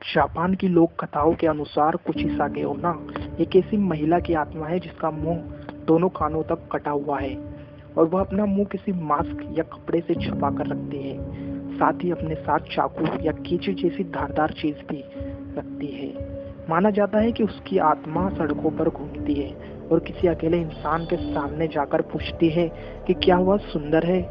Japan की लोक कथाओं के अनुसार कुचिसा गेओना एक ऐसी महिला की आत्मा है जिसका मुंह दोनों कानों तक कटा हुआ है और वह अपना मुंह किसी मास्क या कपड़े से छुपा कर रखती है। साथ ही अपने साथ चाकू या कीचड़ जैसी धारदार चीज भी रखती है। माना जाता है कि उसकी आत्मा सड़कों पर घूमती है और किसी अकेले इंसान के सामने जाकर पूछती है कि क्या वह सुंदर है।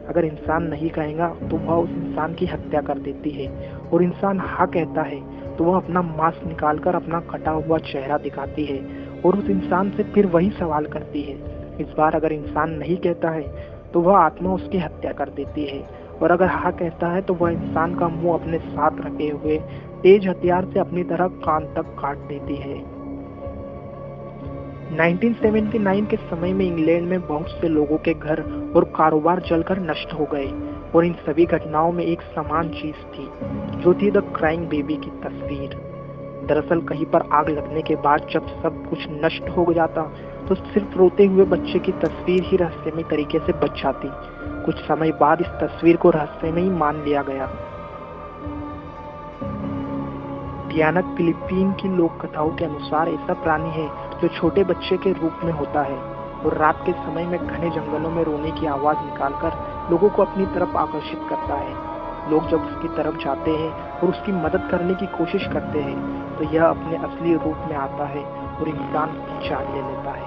अगर इंसान नहीं कहेगा तो वह उस इंसान की हत्या कर देती है और इंसान हाँ कहता है तो वह अपना मांस निकालकर अपना कटा हुआ चेहरा दिखाती है और उस इंसान से फिर वही सवाल करती है। इस बार अगर इंसान नहीं कहता है तो वह आत्मा उसकी हत्या कर देती है और अगर हाँ कहता है तो वह इंसान का मुंह अपने साथ रखे हुए तेज हथियार से अपनी तरह कान तक काट देती है। 1979 के समय में इंग्लैंड में बहुत से लोगों के घर और कारोबार जलकर नष्ट हो गए और इन सभी घटनाओं में एक समान चीज थी जो थी द क्राइंग बेबी की तस्वीर। दरअसल कहीं पर आग लगने के बाद जब सब कुछ नष्ट हो जाता तो सिर्फ रोते हुए बच्चे की तस्वीर ही रहस्यमय तरीके से बच जाती। कुछ समय बाद इस तस्वीर को रहस्यमय मान लिया गया। टियानक फिलीपीन की लोक कथाओं के अनुसार ऐसा प्राणी है जो छोटे बच्चे के रूप में होता है और रात के समय में घने जंगलों में रोने की आवाज निकालकर लोगों को अपनी तरफ आकर्षित करता है। लोग जब उसकी तरफ जाते हैं और उसकी मदद करने की कोशिश करते हैं तो यह अपने असली रूप में आता है और इंसान की जान ले लेता है।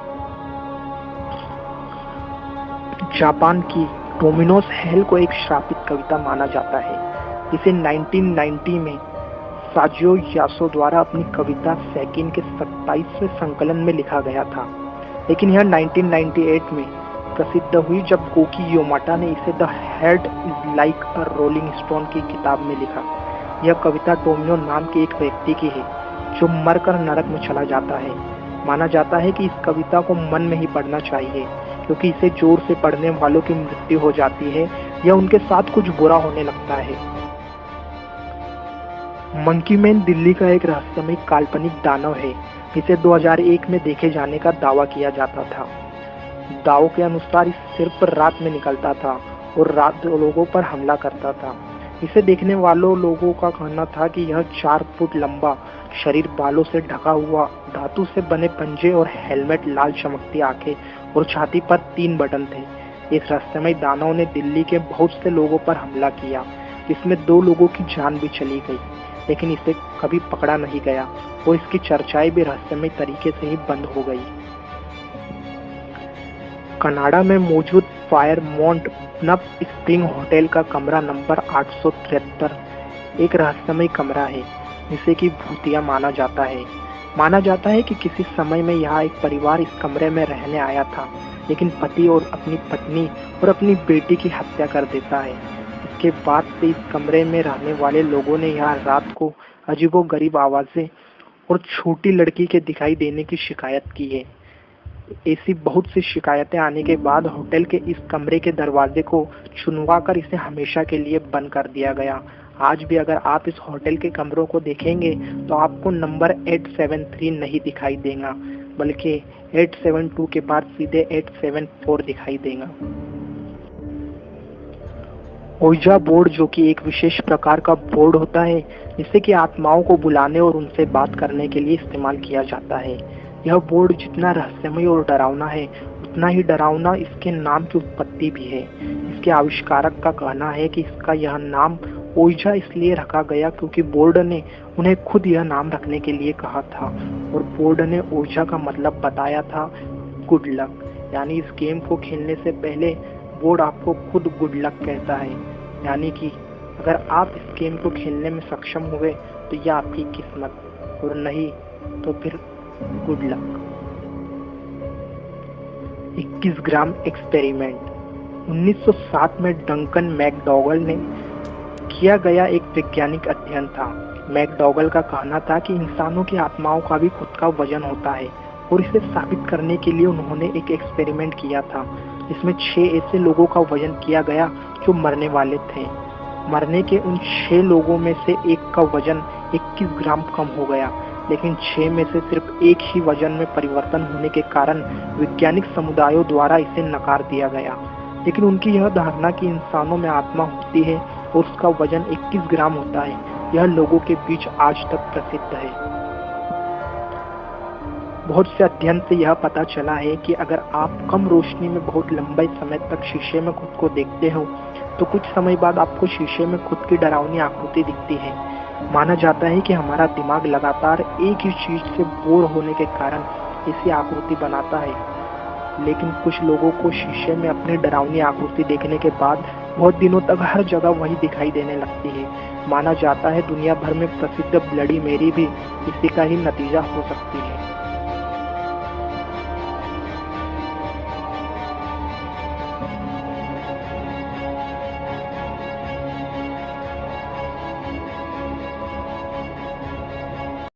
जापान की डोमिनोस हेल को एक श्रापित कविता माना जाता है। इसे 1990 में साजियो यासो द्वारा अपनी कविता सेकिन के 27वें संकलन में लिखा गया था, लेकिन यह 1998 में प्रसिद्ध हुई जब कोकी योमाटा ने इसे the head is like a rolling stone की किताब में लिखा। यह कविता डोमिनो नाम के एक व्यक्ति की है जो मरकर नरक में चला जाता है। माना जाता है कि इस कविता को मन में ही पढ़ना चाहिए क्योंकि इसे जोर से पढ़ने वालों की मृत्यु हो जाती है या उनके साथ कुछ बुरा होने लगता है। मंकी मैन दिल्ली का एक रहस्यमय काल्पनिक दानव है। इसे 2001 में देखे जाने का दावा किया जाता था। दावों के अनुसार इस सिर्फ रात में निकलता था और रात लोगों पर हमला करता था। इसे देखने वालों लोगों का कहना था कि यह 4 फुट लंबा शरीर, बालों से ढका हुआ, धातु से बने पंजे और हेलमेट, लाल चमकती आंखें और छाती पर 3 बटन थे। इस रहस्यमय दानव ने दिल्ली के बहुत से लोगों पर हमला किया जिसमें 2 लोगों की जान भी चली गई, लेकिन इसे कभी पकड़ा नहीं गया और इसकी चर्चाएं भी रहस्यमय तरीके से ही बंद हो गई। कनाडा में मौजूद फायरमाउंट नप स्प्रिंग होटल का कमरा नंबर 873 एक रहस्यमय कमरा है जिसे कि भूतिया माना जाता है। माना जाता है कि किसी समय में यहाँ एक परिवार इस कमरे में रहने आया था, लेकिन पति और अपनी पत्नी और अपनी बेटी की हत्या कर देता है। इसके बाद से इस कमरे में रहने वाले लोगों ने यहाँ रात को अजीबोगरीब आवाजें और छोटी लड़की के दिखाई देने की शिकायत की है। ऐसी बहुत सी शिकायतें आने के बाद होटल के इस कमरे के दरवाजे को चुनवाकर इसे हमेशा के लिए बंद कर दिया गया। आज भी अगर आप इस होटल के कमरों को देखेंगे तो आपको नंबर 873 नहीं दिखाई देगा, बल्कि 872 के बाद सीधे 874 दिखाई देगा। ओइजा बोर्ड, जो कि एक विशेष प्रकार का बोर्ड होता है जिससे कि आत्माओं को बुलाने और उनसे बात करने के लिए इस्तेमाल किया जाता है। यह बोर्ड जितना रहस्यमय और डरावना है उतना ही डरावना इसके नाम की उत्पत्ति भी है। इसके आविष्कारक का कहना है कि इसका यह नाम ओइजा इसलिए रखा गया क्योंकि बोर्ड ने उन्हें खुद यह नाम रखने के लिए कहा था और बोर्ड ने ओइजा का मतलब बताया था गुड लक। यानी इस गेम को खेलने से पहले बोर्ड आपको खुद गुड लक कहता है, यानी कि अगर आप इस गेम को खेलने में सक्षम हुए तो यह आपकी किस्मत और नहीं तो फिर गुड लक। 21 ग्राम एक्सपेरिमेंट 1907 में डंकन मैकडॉगल ने किया गया एक वैज्ञानिक अध्ययन था। मैकडॉगल का कहना था कि इंसानों की आत्माओं का भी खुद का वजन होता है और इसे साबित करने के लिए उन्होंने एक एक्सपेरिमेंट किया था जिसमें 6 ऐसे लोगों का वजन किया गया जो मरने वाले थे। मरने के उन 6 लोगों में से एक का वजन 21 ग्राम कम हो गया, लेकिन 6 में से सिर्फ एक ही वजन में परिवर्तन होने के कारण वैज्ञानिक समुदायों द्वारा इसे नकार दिया गया। लेकिन उनकी यह धारणा कि इंसानों में आत्मा होती है और उसका वजन 21 ग्राम होता है यह लोगों के बीच आज तक प्रसिद्ध है। बहुत से अध्ययन से यह पता चला है कि अगर आप कम रोशनी में बहुत लंबे समय तक शीशे में खुद को देखते हो तो कुछ समय बाद आपको शीशे में खुद की डरावनी आकृति दिखती है। माना जाता है कि हमारा दिमाग लगातार एक ही चीज से बोर होने के कारण ऐसी आकृति बनाता है, लेकिन कुछ लोगों को शीशे में अपनी डरावनी आकृति देखने के बाद बहुत दिनों तक हर जगह वही दिखाई देने लगती है। माना जाता है दुनिया भर में प्रसिद्ध ब्लडी मेरी भी इसी का ही नतीजा हो सकती है।